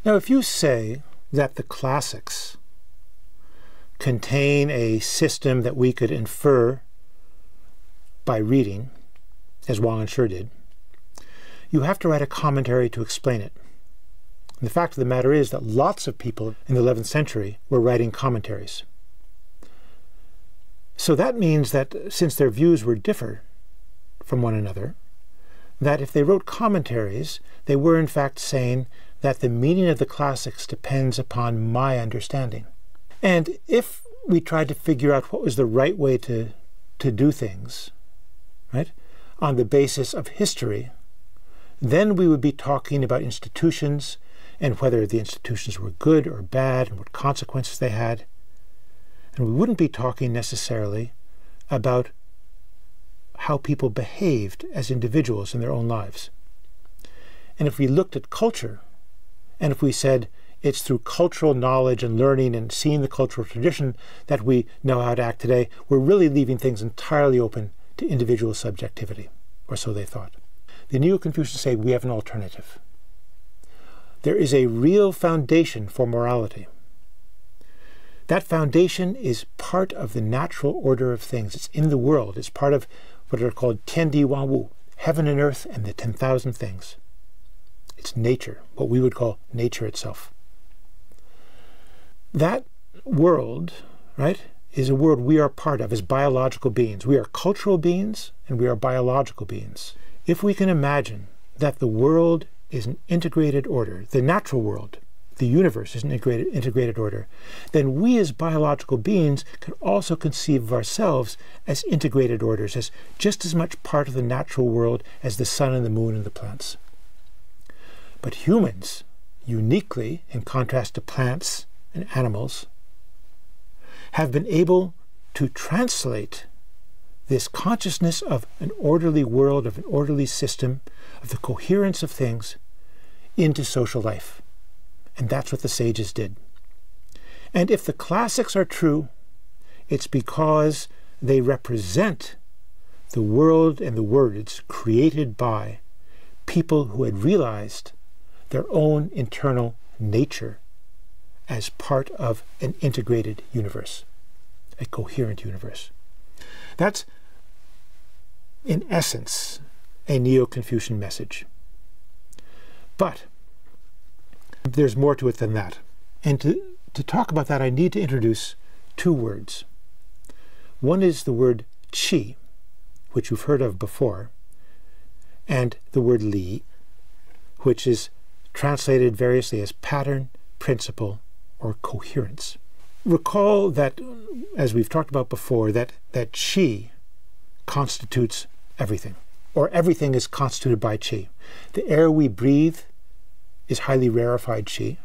Now, if you say that the classics contain a system that we could infer by reading, as Wang and Shi did, you have to write a commentary to explain it. And the fact of the matter is that lots of people in the 11th century were writing commentaries. So that means that since their views were different from one another, that if they wrote commentaries, they were in fact saying that the meaning of the classics depends upon my understanding. And if we tried to figure out what was the right way to do things, right, on the basis of history, then we would be talking about institutions and whether the institutions were good or bad and what consequences they had. And we wouldn't be talking necessarily about how people behaved as individuals in their own lives. And if we looked at culture, and if we said it's through cultural knowledge and learning and seeing the cultural tradition that we know how to act today, we're really leaving things entirely open to individual subjectivity, or so they thought. The Neo-Confucians say we have an alternative. There is a real foundation for morality. That foundation is part of the natural order of things. It's in the world. It's part of what are called Tiandi Wang Wu, heaven and earth and the 10,000 things. It's nature, what we would call nature itself. That world, right, is a world we are part of as biological beings. We are cultural beings and we are biological beings. If we can imagine that the world is an integrated order, the natural world, the universe is an integrated order, then we as biological beings can also conceive of ourselves as integrated orders, as just as much part of the natural world as the sun and the moon and the plants. But humans, uniquely, in contrast to plants and animals, have been able to translate this consciousness of an orderly world, of an orderly system, of the coherence of things, into social life. And that's what the sages did. And if the classics are true, it's because they represent the world and the words created by people who had realized their own internal nature as part of an integrated universe, a coherent universe. That's, in essence, a Neo-Confucian message. But there's more to it than that. And to talk about that, I need to introduce two words. One is the word qi, which you've heard of before, and the word li, which is translated variously as pattern, principle, or coherence. Recall that, as we've talked about before, that qi constitutes everything, or everything is constituted by qi. The air we breathe is highly rarefied qi.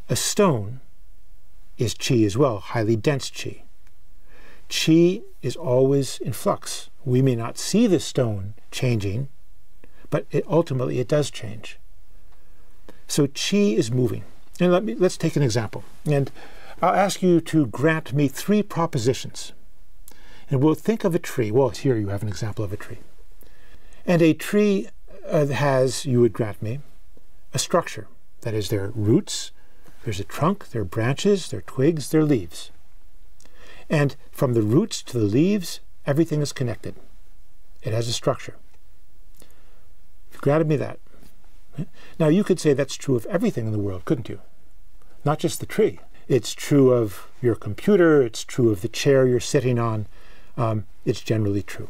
A stone is qi as well, highly dense qi. Qi is always in flux. We may not see the stone changing, but ultimately it does change. So qi is moving. And let's take an example. And I'll ask you to grant me 3 propositions. And we'll think of a tree. Well, here you have an example of a tree. And a tree has, you would grant me, a structure. That is, there are roots, there's a trunk, there are branches, there are twigs, there are leaves. And from the roots to the leaves, everything is connected. It has a structure. You granted me that. Now, you could say that's true of everything in the world, couldn't you? Not just the tree. It's true of your computer, it's true of the chair you're sitting on. It's generally true.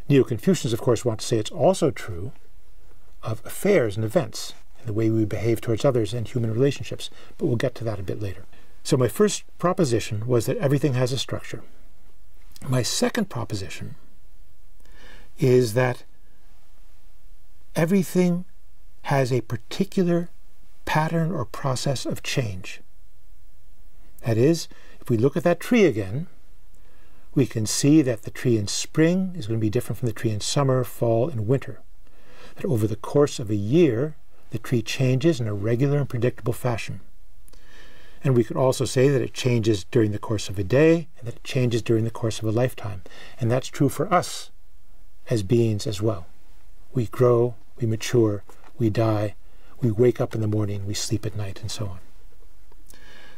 Neo-Confucians, of course, want to say it's also true of affairs and events and the way we behave towards others and human relationships, but we'll get to that a bit later. So my first proposition was that everything has a structure. My second proposition is that everything has a particular pattern or process of change. That is, if we look at that tree again, we can see that the tree in spring is going to be different from the tree in summer, fall, and winter. That over the course of a year, the tree changes in a regular and predictable fashion. And we could also say that it changes during the course of a day, and that it changes during the course of a lifetime. And that's true for us as beings as well. We grow, we mature, we die, We wake up in the morning, we sleep at night, and so on.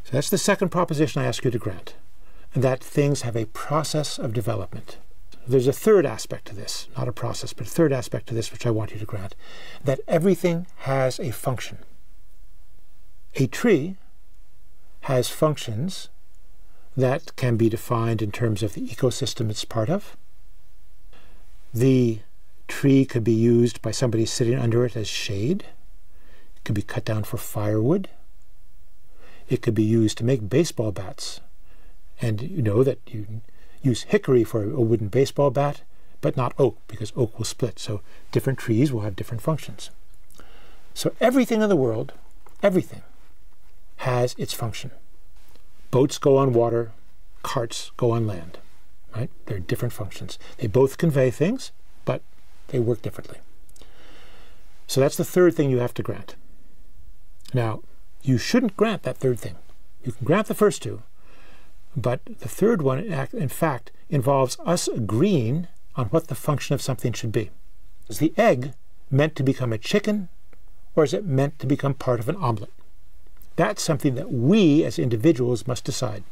So that's the second proposition I ask you to grant, that things have a process of development. There's a third aspect to this, not a process, but a third aspect to this which I want you to grant, that everything has a function. A tree has functions that can be defined in terms of the ecosystem it's part of. The tree could be used by somebody sitting under it as shade. It could be cut down for firewood. It could be used to make baseball bats. And you know that you use hickory for a wooden baseball bat, but not oak, because oak will split. So different trees will have different functions. So everything in the world, everything, has its function. Boats go on water, carts go on land, right? They're different functions. They both convey things, but they work differently. So that's the third thing you have to grant. Now, you shouldn't grant that third thing. You can grant the first two, but the third one, in fact, involves us agreeing on what the function of something should be. Is the egg meant to become a chicken, or is it meant to become part of an omelet? That's something that we as individuals must decide.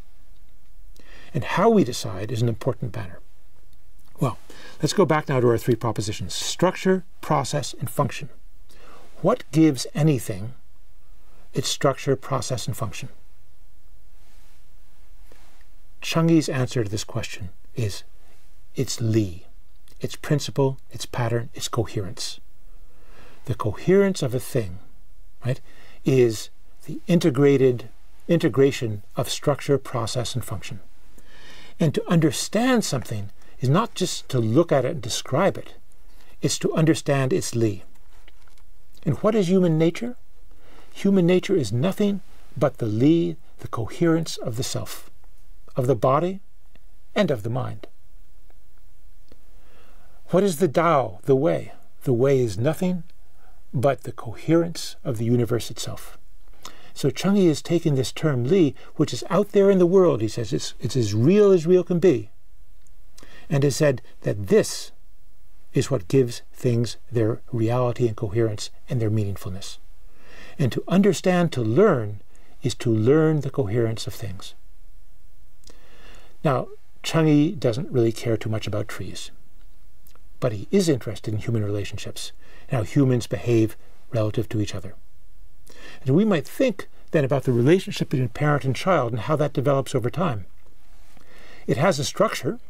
And how we decide is an important matter. Well, let's go back now to our three propositions: structure, process, and function. What gives anything its structure, process, and function? Changyi's answer to this question is its li, its principle, its pattern, its coherence. The coherence of a thing, right, is the integration of structure, process, and function. And to understand something is not just to look at it and describe it, it's to understand its li. And what is human nature? Human nature is nothing but the li, the coherence of the self, of the body, and of the mind. What is the Tao, the way? The way is nothing but the coherence of the universe itself. So Changyi has taken this term li, which is out there in the world, he says, it's as real can be, and has said that this is what gives things their reality and coherence and their meaningfulness. And to understand, to learn, is to learn the coherence of things. Now, Changyi doesn't really care too much about trees, but he is interested in human relationships and how humans behave relative to each other. And we might think then about the relationship between parent and child and how that develops over time. It has a structure,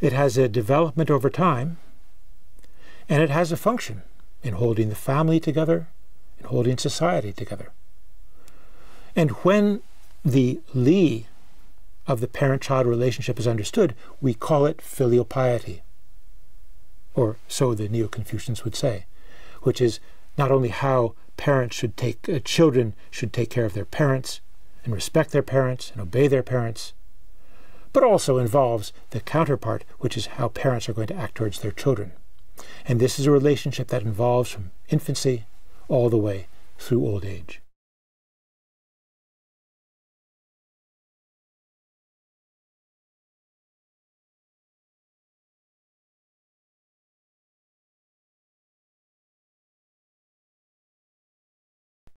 it has a development over time, and it has a function in holding the family together, in holding society together. And when the li of the parent-child relationship is understood, we call it filial piety, or so the Neo-Confucians would say, which is not only how parents should children should take care of their parents and respect their parents and obey their parents, but also involves the counterpart, which is how parents are going to act towards their children. And this is a relationship that involves from infancy all the way through old age.